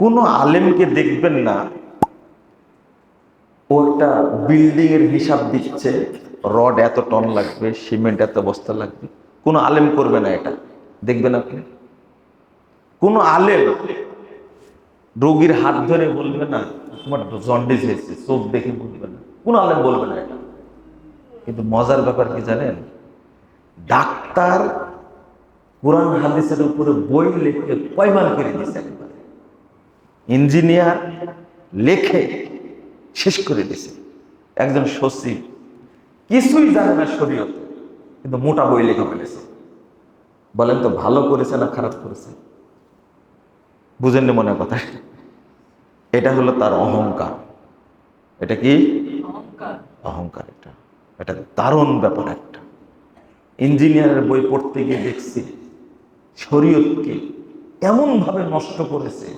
কোনো আলেমকে দেখবেন না ও একটা বিল্ডিং এর হিসাব দিচ্ছে, রড এত টন লাগবে, সিমেন্ট এত বস্তা লাগবে। কোনো আলেম করবে না এটা, দেখবেন আপনি। কোনো আলেম রোগীর হাত ধরে বলবে না তোমার জন্ডিস হয়েছে, চোখ দেখে বলবে না, কোনো আলেম বলবে না এটা। কিন্তু মজার ব্যাপার কি জানেন, ডাক্তার কোরআন হাদিসের উপরে বই লিখে পয়মান করে দিয়েছে, ইঞ্জিনিয়ার লেখে শেষ করে দিয়েছে। একজন সচিব কিছুই জানে না শরীয়ত, কিন্তু মোটা বই লিখে ফেলেছে। বলেন তো ভালো করেছে না খারাপ করেছে? বুঝেননি মনে কথা? এটা হলো তার অহংকার। এটা কি অহংকার? এটা এটা দারুণ ব্যাপার। একটা ইঞ্জিনিয়ারের বই পড়তে গিয়ে দেখছি শরীয়তকে এমন ভাবে নষ্ট করেছে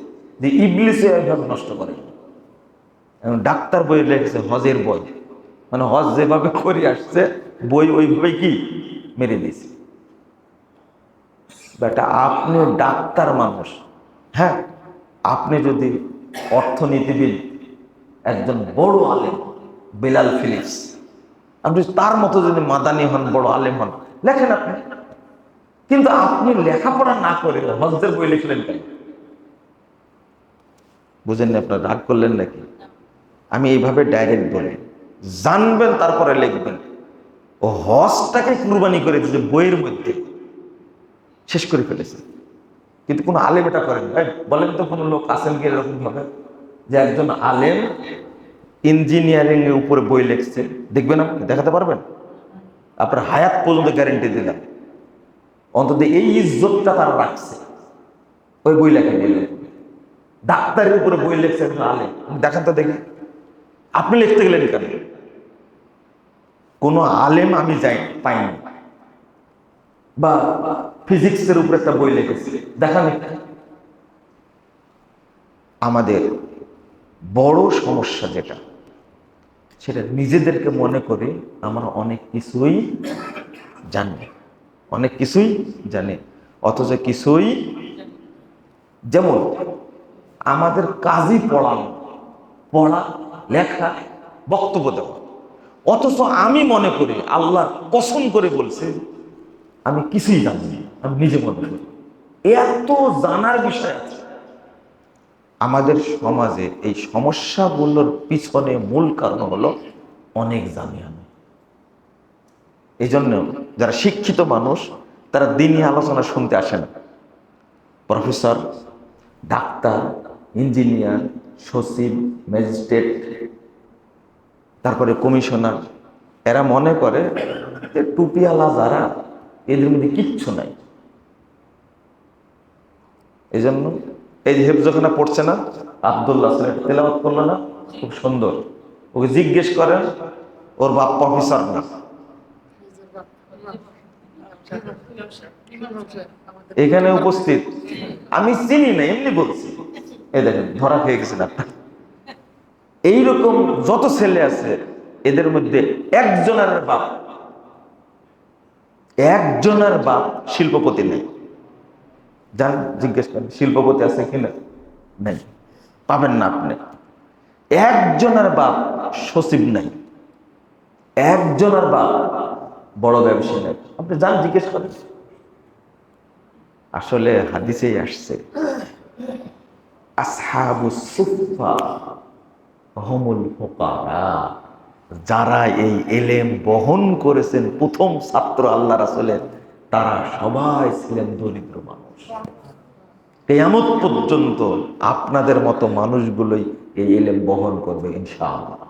যে ইবলিসে এইভাবে নষ্ট করে। ডাক্তার বই লিখেছে হজের বই, মানে হজ যেভাবে করে আসছে বই ওইভাবে কি মেরে দিয়েছে। বেটা আপনি ডাক্তার মানুষ, হ্যাঁ, আপনি যদি অর্থনীতিবিদ, একজন বড় আলেম বেলাল ফিলিপস, আপনি তার মতো যদি মাদানি হন, বড় আলেম হন, লেখেন আপনি। কিন্তু আপনি লেখাপড়া না করে হজের বই লিখলেন কেন? বুঝেননি? আপনার রাগ করলেন নাকি? আমি এইভাবে ডাইরেক্ট বলি, জানবেন তারপরে লিখবেন। ও হজটাকে কুরবানি করে দিয়েছে বইয়ের মধ্যে, শেষ করে ফেলেছে। কিন্তু কোনো আলেম এটা করেন? বলেন তো কোনো লোক আছেন কি এরকম ভাবে যে একজন আলেম ইঞ্জিনিয়ারিং এর উপরে বই লিখছে? দেখবেন, আপনি দেখাতে পারবেন? আপনার হায়াত পর্যন্ত গ্যারেন্টি দিলাম, অন্তত এই ইজ্জতটা তারা রাখছে, ওই বই লেখা নিয়ে। ডাক্তারের উপরে বই লিখছে একজন আলেম, দেখান তো দেখি। আপনি লিখতে গেলেন কেন? কোনো আলেম আমি পাইনি। বা ফিজিক্সের উপরে একটা বই লিখেছে, দেখান। আমাদের বড় সমস্যা যেটা, সেটা নিজেদেরকে মনে করি আমরা অনেক কিছুই জানি, অনেক কিছুই জানি, অথচ কিছুই। যেমন আমাদের কাজই পড়ানো, পড়া, লেখা, বক্তব্য দেওয়া, অথচ আমি মনে করি, আল্লাহ কসম করে বলছে, আমি কিছুই জানি না। আমি নিজে মনে করি এত জানার বিষয় আছে। আমাদের সমাজে এই সমস্যাগুলোর পিছনে মূল কারণ হলো অনেক জানি আমি। এই জন্য যারা শিক্ষিত মানুষ তারা দিনই আলোচনা শুনতে আসে না। প্রফেসর, ডাক্তার, ইঞ্জিনিয়ার, সচিব, ম্যাজিস্ট্রেট, তারপরে কমিশনার, এরা মনে করে যে টুপিওয়ালা যারা, এদের মধ্যে কিচ্ছু নাই। এই জন্য এই যে হেফজখানা পড়ছে না, আব্দুল্লাহ তেলাওয়াত করলো না, খুব সুন্দর। ওকে জিজ্ঞেস করেন, ওর বাপ প্রফেসর না। এখানে উপস্থিত আমি চিনি না, এমনি বলছি। এই দেখেন ধরা খেয়ে গেছেন আপনার। এইরকম যত ছেলে আছে এদের মধ্যে একজনের বাপ শিল্পপতি নেই। যান জিজ্ঞেস করেন শিল্পপতি আছে কিনা, নেই, পাবেন না আপনি। একজনের বাপ সচিব নাই, একজনের বাপ বড় ব্যবসায়ী নাই, আপনি যান জিজ্ঞেস করেন। আসলে হাদিসেই আসছে, আসহাবুস সুফফা হুমুল ফুকারা, যারা এই এলেম বহন করেছেন প্রথম ছাত্র আল্লাহ রাসূলের, তারা সবাই ছিলেন দরিদ্র মানুষ। কিয়ামত পর্যন্ত আপনাদের মতো মানুষগুলোই এই এলেম বহন করবে ইনশাআল্লাহ।